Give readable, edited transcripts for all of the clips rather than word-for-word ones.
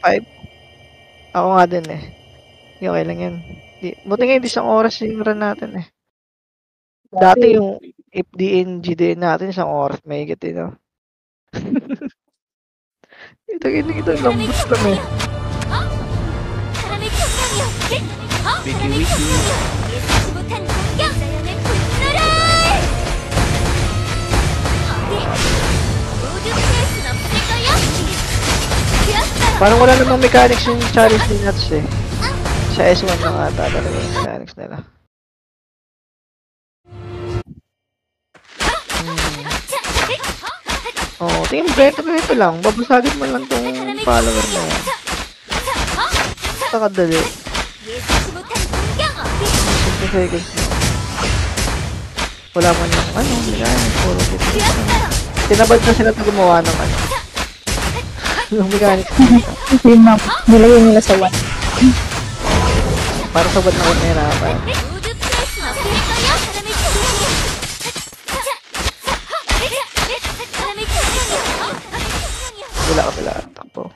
5? Ako nga din eh. Okay lang yan. Buti nga hindi isang oras yung run natin eh. Dati yung FDN, GDN natin isang oras may higit eh, no? Ito lambot lang eh. Wiki. Parang wala namang mechanics yung challenge ni Nuts eh. Sa S1 lang ata talaga yung mechanics nila. Oh, tingin beto lang. Babasagin mo lang tong follower na yan. Nakadali. 60 seconds na. Wala man yung mechanics. Puro tinabad na sila na gumawa ng yung mechanics. Yung map, nilagay nila sa 1. Para sa 1 na nahirapan. Kabila. Takbo.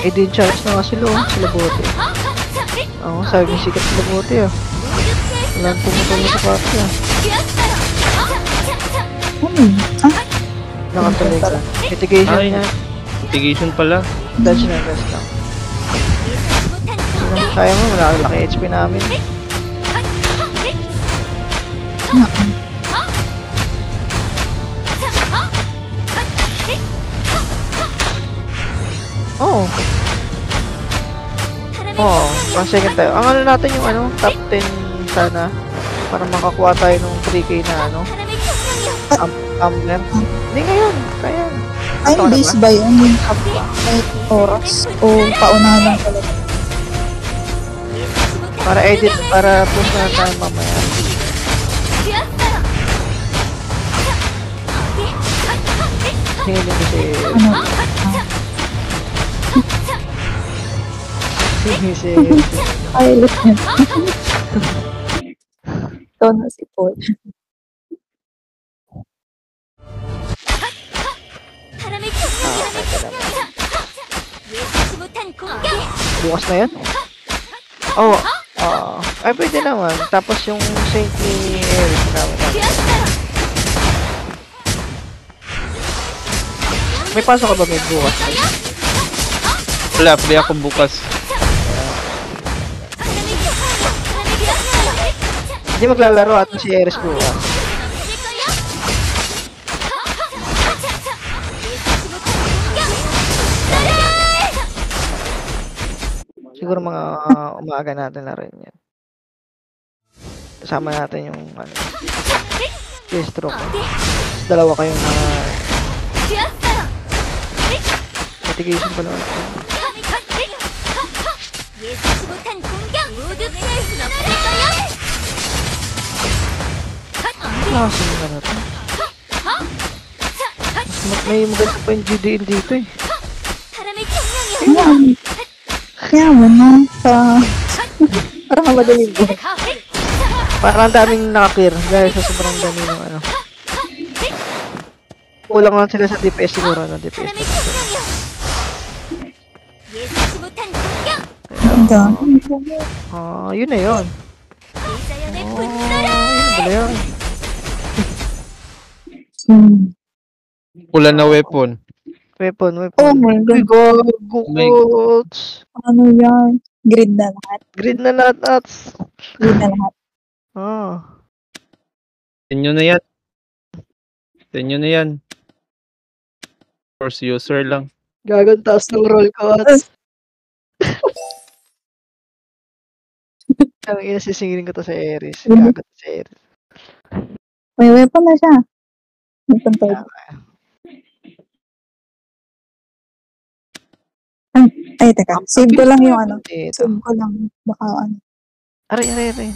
Eh din charge na nga sila bote. Oo, sabi ng sikat sila bote ah. Walang pumutulong sa party ah. Nakatuloy ka. Mitigation niya. Mitigation pala. Dodge na lang. Sayang mo, malaki HP namin. Pang second tayo. Ang natin yung top 10 sana para makakuha tayo ng 3K na tumbler. Hindi ngayon, kaya. Ay, base ba yun? Yung may oras o paunahan lang talaga? Para edit, para post na tayo mamaya. Tingin nyo kasi... Pilot niya. Ito na si Paul. Bukas na yan? Ay pwede naman. Tapos yung Saint ni Eric naman. May pasok ka ba may bukas? Wala, free ako bukas. Hindi maglalaro at si Eris bukas. Siguro mga umaga natin na rin yan. Kasama natin yung stroke. Dalawa kayong mitigation pa naman. Lakas yung natin. May maganda pa yung GDL dito eh. Kaya mo na parang madaling ko. Parang daming nakakir dahil sa sobrang dami ng kulang lang sila sa DPS siguro ng DPS. Yun na yun. Yun na yun. Wala na weapon. Oh my god. Goats. Ano yan? Grid na lahat. Grid na lahat. Inyo na yan. Force user lang. Gagan taas ng roll ko at. Ang inasisingilin ko to sa Ares. Gagan sa Ares. May weapon na siya. Weapon tayo. Ay, teka. Save ko lang yung Save ko lang. Baka Aray.